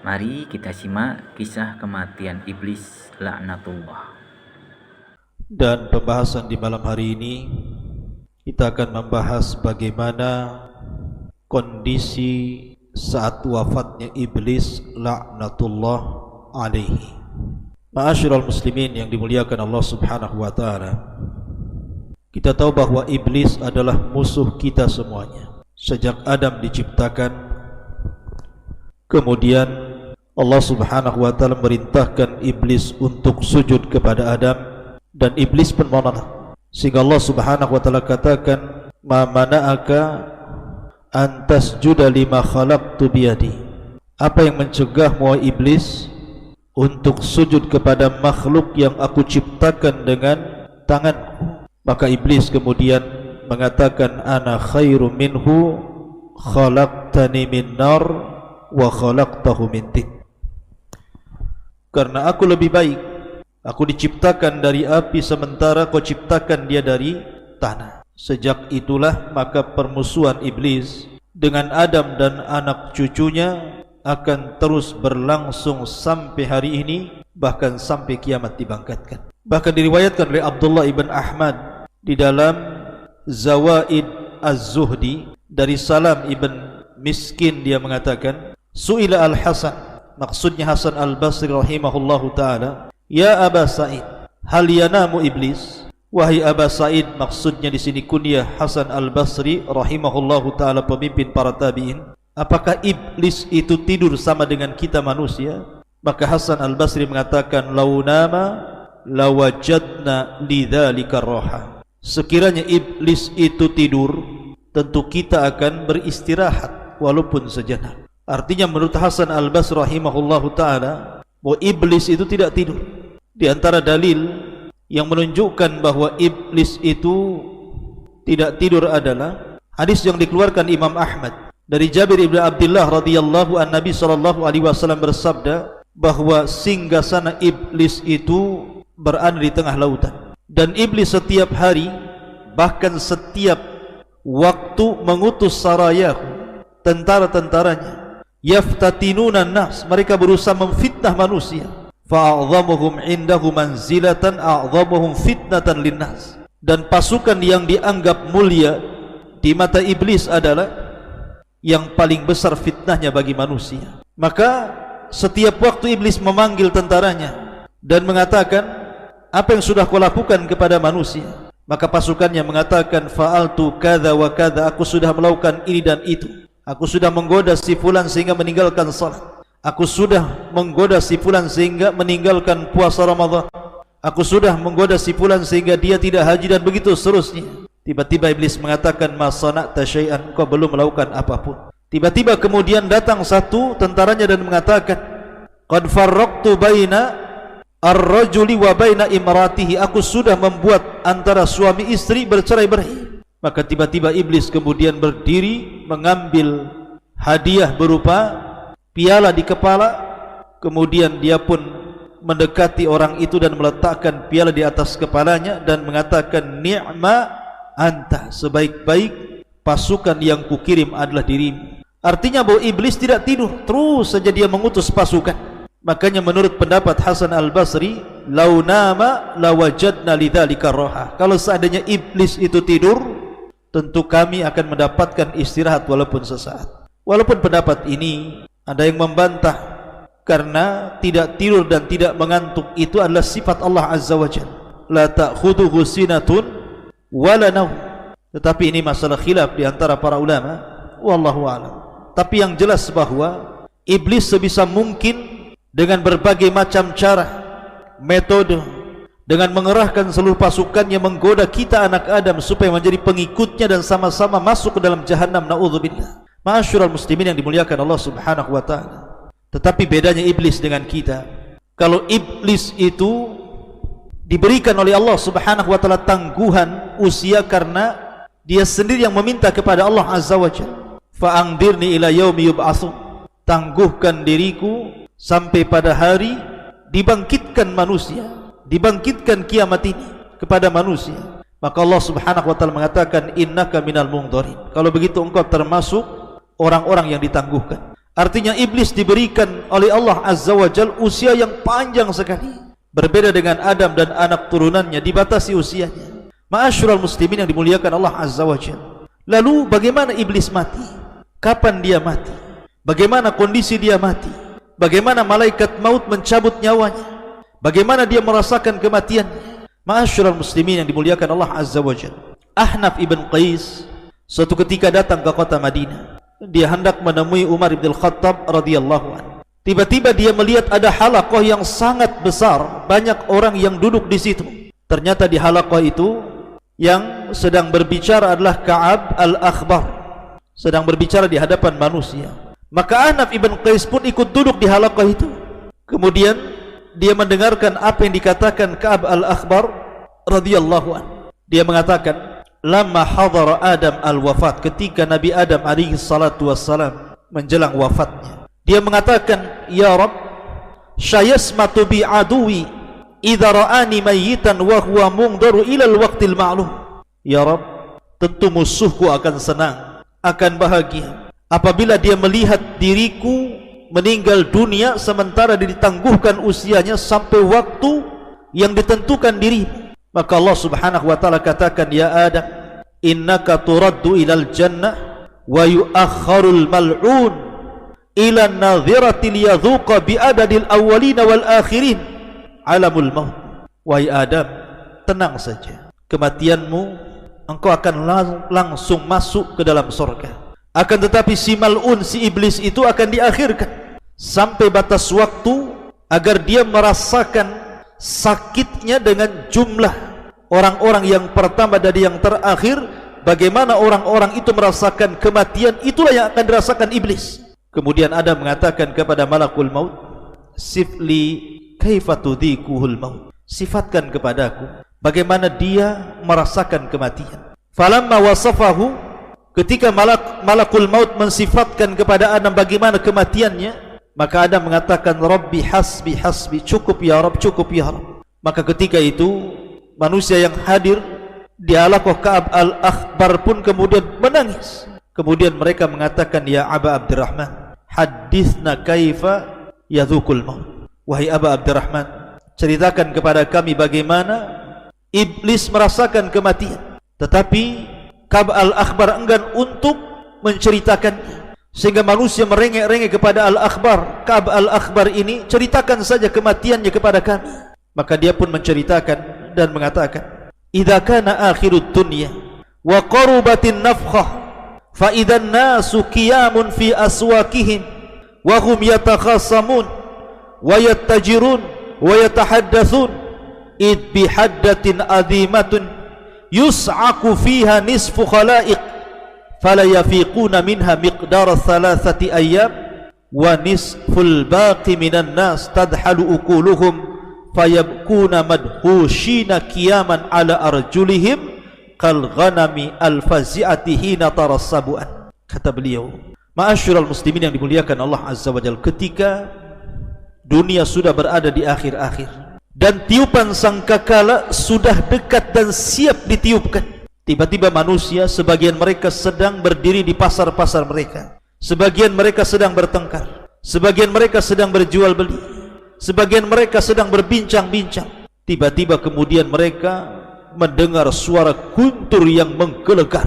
Mari kita simak kisah kematian iblis laknatullah. Dan pembahasan di malam hari ini kita akan membahas bagaimana kondisi saat wafatnya iblis laknatullah alaihi. Ma'asyiral muslimin yang dimuliakan Allah Subhanahu wa taala. Kita tahu bahwa iblis adalah musuh kita semuanya. Sejak Adam diciptakan, kemudian Allah Subhanahu wa taala merintahkan iblis untuk sujud kepada Adam, dan iblis pun menolak. Sehingga Allah Subhanahu wa taala katakan, "Ma mana'aka an tasjuda lima khalaqtu biyadi." Apa yang mencegahmu wahai iblis untuk sujud kepada makhluk yang aku ciptakan dengan tanganku? Maka iblis kemudian mengatakan, "Ana khairu minhu, khalaqtani min nar wa khalaqtahu min tin." Karena aku lebih baik, aku diciptakan dari api sementara kau ciptakan dia dari tanah. Sejak itulah maka permusuhan iblis dengan Adam dan anak cucunya akan terus berlangsung sampai hari ini, bahkan sampai kiamat dibangkitkan. Bahkan diriwayatkan oleh Abdullah ibn Ahmad di dalam Zawaid Az-Zuhdi dari Salam ibn Miskin, dia mengatakan, Su'ila al-Hasan, maksudnya Hasan al-Basri rahimahullahu ta'ala, "Ya Aba Sa'id, hal yanamu iblis?" Wahai Aba Sa'id, maksudnya di sini kunyah Hasan al-Basri rahimahullahu ta'ala, pemimpin para tabi'in, apakah iblis itu tidur sama dengan kita manusia? Maka Hasan al-Basri mengatakan, "Lau nama lawajadna lidzalika roha." Sekiranya iblis itu tidur, tentu kita akan beristirahat walaupun sejenak. Artinya menurut Hasan al-Basri rahimahullahu ta'ala, bahwa iblis itu tidak tidur. Di antara dalil yang menunjukkan bahwa iblis itu tidak tidur adalah hadis yang dikeluarkan Imam Ahmad dari Jabir ibn Abdullah radhiyallahu an, Nabi sallallahu alaihi wasallam bersabda bahwa singgasana iblis itu berada di tengah lautan, dan iblis setiap hari, bahkan setiap waktu, mengutus sarayahu, tentara-tentaranya, yaftatinuna nas, mereka berusaha memfitnah manusia, fa'adhamuhum indahu manzilatan a'dhamuhum fitnatan linnas, dan pasukan yang dianggap mulia di mata iblis adalah yang paling besar fitnahnya bagi manusia. Maka setiap waktu iblis memanggil tentaranya dan mengatakan, "Apa yang sudah kau lakukan kepada manusia?" Maka pasukannya mengatakan, "Fa'altu kadza wa kadza," aku sudah melakukan ini dan itu. Aku sudah menggoda si fulan sehingga meninggalkan salat. Aku sudah menggoda si fulan sehingga meninggalkan puasa Ramadan. Aku sudah menggoda si fulan sehingga dia tidak haji, dan begitu seterusnya. Tiba-tiba iblis mengatakan, "Ma sana'ta syai'an," kau belum melakukan apapun. Tiba-tiba kemudian datang satu tentaranya dan mengatakan, "Qad farraqtu baina ar-rajuli wa baina imratihi," aku sudah membuat antara suami istri bercerai-berai. Maka tiba-tiba iblis kemudian berdiri, mengambil hadiah berupa piala di kepala, kemudian dia pun mendekati orang itu dan meletakkan piala di atas kepalanya dan mengatakan, "Ni'ma anta," sebaik-baik pasukan yang kukirim adalah dirimu. Artinya bahwa iblis tidak tidur, terus saja dia mengutus pasukan. Makanya menurut pendapat Hasan al-Basri, "Lau nama lawajadna lidzalika roha." Kalau seandainya iblis itu tidur, tentu kami akan mendapatkan istirahat walaupun sesaat. Walaupun pendapat ini ada yang membantah, karena tidak tidur dan tidak mengantuk itu adalah sifat Allah Azza wa Jalla. La ta'khudhuhu sinatun wala naum. Tetapi ini masalah khilaf di antara para ulama, wallahu a'lam. Tapi yang jelas bahwa iblis sebisa mungkin dengan berbagai macam cara, metode, dengan mengerahkan seluruh pasukannya menggoda kita anak Adam supaya menjadi pengikutnya dan sama-sama masuk ke dalam jahannam, na'udzubillah. Ma'asyiral muslimin yang dimuliakan Allah Subhanahu wa ta'ala. Tetapi bedanya iblis dengan kita, kalau iblis itu diberikan oleh Allah Subhanahu wa ta'ala tangguhan usia karena dia sendiri yang meminta kepada Allah Azza wa Jalla, "Fa'angdirni ila yaumi yub'atsun," tangguhkan diriku sampai pada hari dibangkitkan manusia, dibangkitkan kiamat ini kepada manusia. Maka Allah Subhanahu wa ta'ala mengatakan, "Innaka minal mundharin," kalau begitu engkau termasuk orang-orang yang ditangguhkan. Artinya iblis diberikan oleh Allah Azza wa Jal usia yang panjang sekali. Berbeda dengan Adam dan anak turunannya, dibatasi usianya. Ma'asyiral muslimin yang dimuliakan Allah Azza wa Jal. Lalu bagaimana iblis mati? Kapan dia mati? Bagaimana kondisi dia mati? Bagaimana malaikat maut mencabut nyawanya? Bagaimana dia merasakan kematiannya? Ma'asyiral muslimin yang dimuliakan Allah Azza wa Jal. Ahnaf ibn Qais suatu ketika datang ke kota Madinah. Dia hendak menemui Umar bin Khattab radhiyallahu anhu. Tiba-tiba dia melihat ada halaqah yang sangat besar, banyak orang yang duduk di situ. Ternyata di halaqah itu yang sedang berbicara adalah Ka'ab al-Akhbar, sedang berbicara di hadapan manusia. Maka Ahnaf ibn Qais pun ikut duduk di halaqah itu. Kemudian dia mendengarkan apa yang dikatakan Ka'ab al-Akhbar radhiyallahu anhu. Dia mengatakan, lama hadara Adam al-wafat, ketika Nabi Adam alaihi salatu wassalam menjelang wafatnya, dia mengatakan, ya Rabb, syayasmatu bi aduwi idza ra'ani mayyitan wa huwa mungdaru ila al-waqtil ma'lum. Ya Rabb, tentu musuhku akan senang, akan bahagia apabila dia melihat diriku meninggal dunia sementara ditangguhkan usianya sampai waktu yang ditentukan dirimu. Maka Allah subhanahu wa ta'ala katakan, ya Adam, innaka turaddu ilal jannah wa yuakharul mal'un ila nadhirati liyadhuqa bi'adadil awwalina wal akhirin alamul maut. Wahai Adam, tenang saja, kematianmu engkau akan langsung masuk ke dalam surga. Akan tetapi si mal'un, si iblis itu akan diakhirkan sampai batas waktu agar dia merasakan sakitnya dengan jumlah orang-orang yang pertama dari yang terakhir. Bagaimana orang-orang itu merasakan kematian, itulah yang akan dirasakan iblis. Kemudian Adam mengatakan kepada malakul maut, sifli kaifa tudhikuhul maut, sifatkan kepadaku bagaimana dia merasakan kematian. Falamma wasafahu, ketika malakul maut mensifatkan kepada Adam bagaimana kematiannya, maka Adam mengatakan, Rabbi hasbi hasbi, cukup ya Rabb, cukup ya Rabb. Maka ketika itu manusia yang hadir di halaqah Ka'ab al-Akhbar pun kemudian menangis. Kemudian mereka mengatakan, ya Aba Abdurrahman, hadithna kaifa yadhukul maut. Wahai Aba Abdurrahman, ceritakan kepada kami bagaimana iblis merasakan kematian. Tetapi Ka'ab al-Akhbar enggan untuk menceritakannya, sehingga manusia merengek-rengek kepada Al-Akhbar. Ka'ab al-Akhbar ini, ceritakan saja kematiannya kepada kami. Maka dia pun menceritakan dan mengatakan, idza kana akhirud dunya wa qarubatin nafkhah fa idzan nasu qiyamun fi aswaqihim wa hum yatakhasamun wa yattajirun wa yatahaddatsun id bi haddatin azimatun yus'aku fiha nisfu khalaiq fala yafiquna minha miqdara thalathati ayyam wa nisful baqi minan nas tadhalu ukuluhum fayabkuna madhushina qiyaman ala arjulihim kal ghanami al fazi'ati hina tarassabuan. Kata beliau, ma'asyiral muslimin yang dimuliakan Allah Azza wa Jalla, ketika dunia sudah berada di akhir-akhir dan tiupan sangkakala sudah dekat dan siap ditiupkan, tiba-tiba manusia, sebagian mereka sedang berdiri di pasar-pasar mereka, sebagian mereka sedang bertengkar, sebagian mereka sedang berjual beli, sebagian mereka sedang berbincang-bincang. Tiba-tiba kemudian mereka mendengar suara guntur yang menggelegar.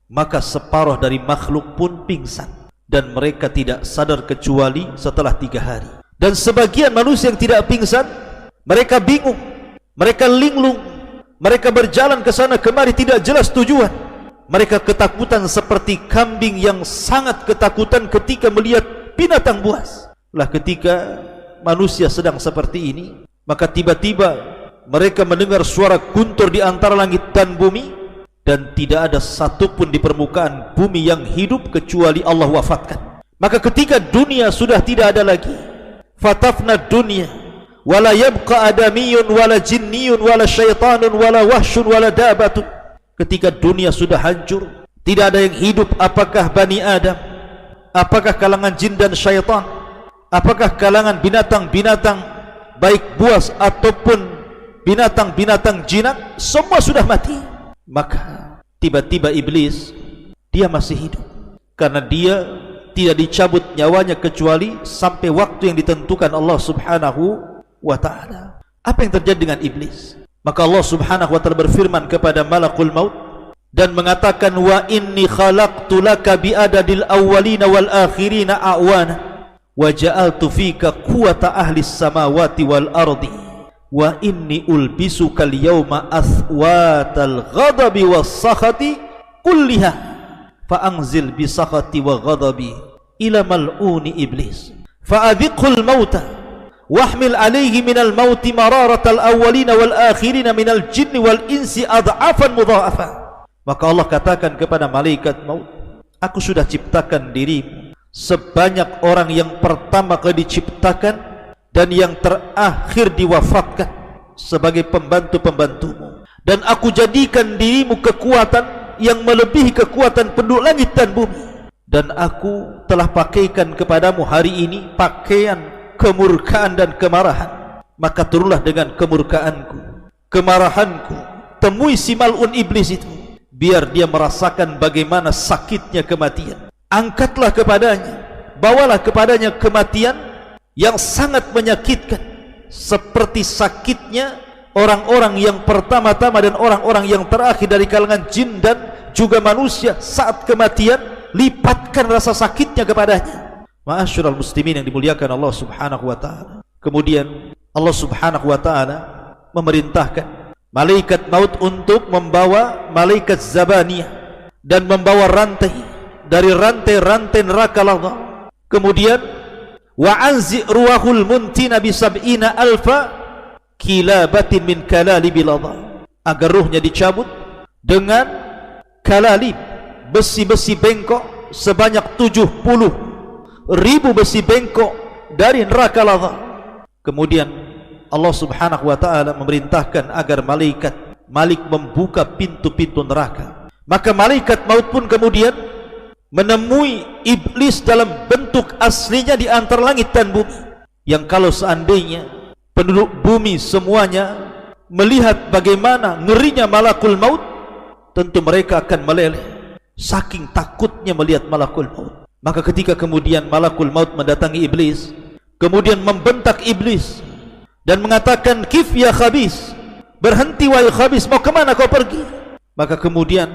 Maka separuh dari makhluk pun pingsan, dan mereka tidak sadar kecuali setelah 3 hari. Dan sebagian manusia yang tidak pingsan, mereka bingung, mereka linglung, mereka berjalan ke sana kemari tidak jelas tujuan. Mereka ketakutan seperti kambing yang sangat ketakutan ketika melihat binatang buas. Lah ketika manusia sedang seperti ini, maka tiba-tiba mereka mendengar suara guntur di antara langit dan bumi, dan tidak ada satupun di permukaan bumi yang hidup kecuali Allah wafatkan. Maka ketika dunia sudah tidak ada lagi, fatafna dunia wala yabqa adamiyun wala jinniyun wala syaitanun wala wahsyun wala dabatun. Ketika dunia sudah hancur, tidak ada yang hidup, apakah Bani Adam, apakah kalangan jin dan syaitan, apakah kalangan binatang-binatang baik buas ataupun binatang-binatang jinak, semua sudah mati. Maka tiba-tiba iblis, dia masih hidup, karena dia tidak dicabut nyawanya kecuali sampai waktu yang ditentukan Allah Subhanahu wa ta'ala. Apa yang terjadi dengan iblis? Maka Allah Subhanahu wa ta'ala berfirman kepada malakul maut dan mengatakan, wa inni khalaqtu laka bi'adadil awwalina wal akhirina a'wana wa ja'altu fika quwwata ahlis samawati wal ardi wa inni ulbisuka al-yawma athwatal ghadabi was sakhati kulliha fa'anzil bi sakhati wa ghadabi ila mal'uni iblis fa'adhiqhul mauta wahmil alaihi minal mauti mararatal awwalina wal akhirina minal jinni wal insi adha'afan mudha'afa. Maka Allah katakan kepada malaikat maut, aku sudah ciptakan dirimu sebanyak orang yang pertama kali diciptakan dan yang terakhir diwafatkan sebagai pembantu-pembantumu, dan aku jadikan dirimu kekuatan yang melebihi kekuatan penduduk langit dan bumi, dan aku telah pakaikan kepadamu hari ini pakaian kemurkaan dan kemarahan. Maka turunlah dengan kemurkaanku, kemarahanku, temui si mal'un iblis itu, biar dia merasakan bagaimana sakitnya kematian. Angkatlah kepadanya, bawalah kepadanya kematian yang sangat menyakitkan, seperti sakitnya orang-orang yang pertama-tama dan orang-orang yang terakhir dari kalangan jin dan juga manusia saat kematian. Lipatkan rasa sakitnya kepadanya. Ma'asyiral muslimin yang dimuliakan Allah Subhanahu wa ta'ala. Kemudian Allah Subhanahu wa ta'ala memerintahkan malaikat maut untuk membawa malaikat Zabaniyah dan membawa rantai dari rantai-rantai neraka lahza. Kemudian wa anzi ruahul muntina bi sab'ina alfa kilabatin min kalalibil lahza, agar ruhnya dicabut dengan kalalib, besi-besi bengkok sebanyak 70.000 besi bengkok dari neraka lahza. Kemudian Allah Subhanahu wa ta'ala memerintahkan agar malaikat Malik membuka pintu-pintu neraka. Maka malaikat maut pun kemudian menemui iblis dalam bentuk aslinya di antara langit dan bumi, yang kalau seandainya penduduk bumi semuanya melihat bagaimana ngerinya malakul maut, tentu mereka akan meleleh saking takutnya melihat malakul maut. Maka ketika kemudian malakul maut mendatangi iblis, kemudian membentak iblis dan mengatakan, kif ya khabis, berhenti wahai khabis, mau kemana kau pergi? Maka kemudian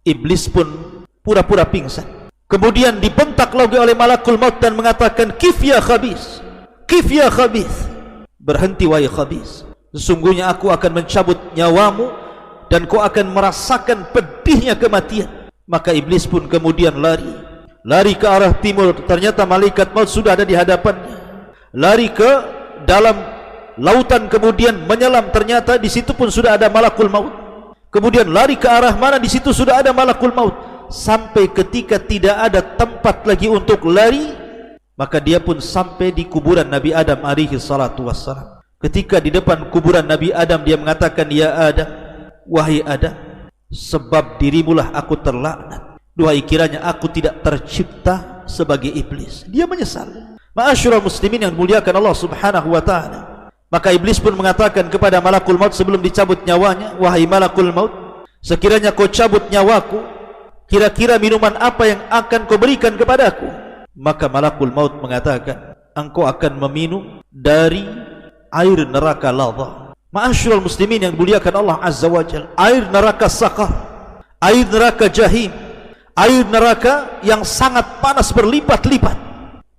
iblis pun pura-pura pingsan. Kemudian dibentak lagi oleh malakul maut dan mengatakan, kif ya khabis, kif ya khabis, berhenti wahai khabis, sesungguhnya aku akan mencabut nyawamu dan kau akan merasakan pedihnya kematian. Maka iblis pun kemudian lari ke arah timur. Ternyata malaikat maut sudah ada di hadapannya. Lari ke dalam lautan, kemudian menyelam, ternyata di situ pun sudah ada malakul maut. Kemudian lari ke arah mana, di situ sudah ada malakul maut. Sampai ketika tidak ada tempat lagi untuk lari, maka dia pun sampai di kuburan Nabi Adam alaihi salatu wassalam. Ketika di depan kuburan Nabi Adam, dia mengatakan, ya Adam, wahai Adam, sebab dirimulah aku terlaknat. Duhai kiranya aku tidak tercipta sebagai iblis. Dia menyesal. Ma'asyiral muslimin yang dimuliakan Allah Subhanahu wa ta'ala. Maka iblis pun mengatakan kepada malakul maut sebelum dicabut nyawanya, wahai malakul maut, sekiranya kau cabut nyawaku, kira-kira minuman apa yang akan kau berikan kepadaku? Maka malakul maut mengatakan, engkau akan meminum dari air neraka lahza. Ma'asyiral muslimin yang dimuliakan Allah Azza wa Jalla, air neraka Saqar, air neraka Jahim, air neraka yang sangat panas berlipat-lipat.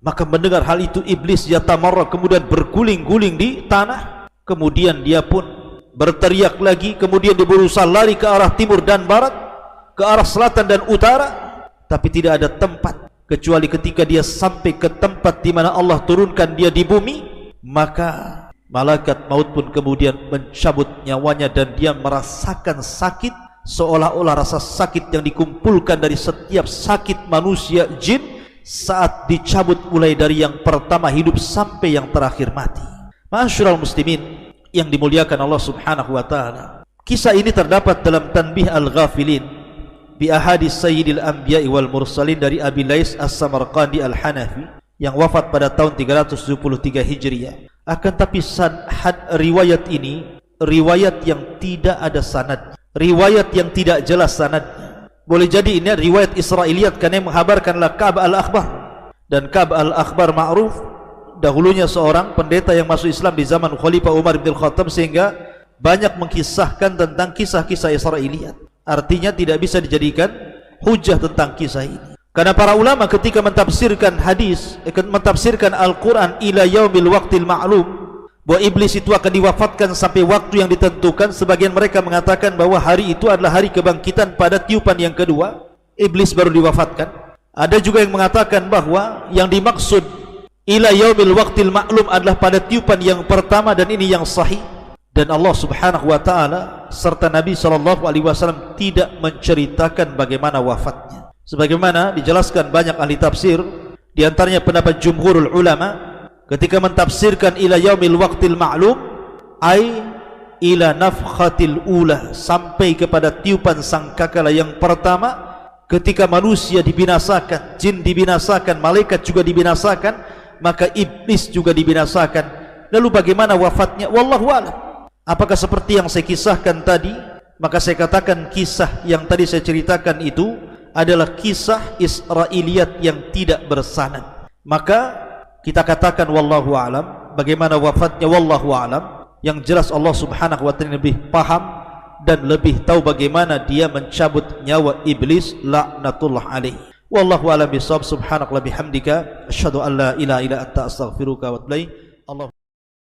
Maka mendengar hal itu iblis yatamarra, kemudian berguling-guling di tanah. Kemudian dia pun berteriak lagi. Kemudian dia berusaha lari ke arah timur dan barat, ke arah selatan dan utara, tapi tidak ada tempat. Kecuali ketika dia sampai ke tempat di mana Allah turunkan dia di bumi, maka malaikat maut pun kemudian mencabut nyawanya. Dan dia merasakan sakit, seolah-olah rasa sakit yang dikumpulkan dari setiap sakit manusia, jin, saat dicabut mulai dari yang pertama hidup sampai yang terakhir mati. Ma'asyiral muslimin yang dimuliakan Allah Subhanahu wa ta'ala, kisah ini terdapat dalam Tanbih Al-Ghafilin bi ahadits sayyidil anbiya'i wal mursalin dari Abi Lais As-Samarqandi Al-Hanafi yang wafat pada tahun 373 Hijriah. Akan tapi riwayat ini riwayat yang tidak ada sanad, riwayat yang tidak jelas sanadnya. Boleh jadi ini riwayat Israiliyat karena yang menghabarkanlah Ka'ab al-Akhbar, Dan Ka'b al-Akhbar ma'ruf, dahulunya seorang pendeta yang masuk Islam di zaman Khalifah Umar bin Khattab, sehingga banyak mengkisahkan tentang kisah-kisah Israiliyat. Artinya tidak bisa dijadikan hujah tentang kisah ini. Karena para ulama ketika mentafsirkan hadis, mentafsirkan Al-Quran ila yaumil waqtil ma'lum, bahwa iblis itu akan diwafatkan sampai waktu yang ditentukan. Sebagian mereka mengatakan bahwa hari itu adalah hari kebangkitan pada tiupan yang kedua, iblis baru diwafatkan. Ada juga yang mengatakan bahwa yang dimaksud ila yaumil waqtil ma'lum adalah pada tiupan yang pertama, dan ini yang sahih. Dan Allah Subhanahu wa taala serta Nabi SAW tidak menceritakan bagaimana wafatnya. Sebagaimana dijelaskan banyak ahli tafsir, di antaranya pendapat jumhurul ulama ketika mentafsirkan ila yaumil waqtil ma'lum ai ila nafkhatil ula, sampai kepada tiupan sangkakala yang pertama, ketika manusia dibinasakan, jin dibinasakan, malaikat juga dibinasakan, maka iblis juga dibinasakan. Lalu bagaimana wafatnya? Wallahu a'lam. Apakah seperti yang saya kisahkan tadi? Maka saya katakan kisah yang tadi saya ceritakan itu adalah kisah Israiliyat yang tidak bersanad. Maka kita katakan wallahu a'lam. Bagaimana wafatnya? Wallahu a'lam. Yang jelas Allah Subhanahu wa taala lebih paham dan lebih tahu bagaimana dia mencabut nyawa iblis laknatullah alaih. Wallahu a'lam bishawab. Subhanakallahumma bihamdika asyhadu an la ilaha illa anta astaghfiruka wa atubu ilaik. Allah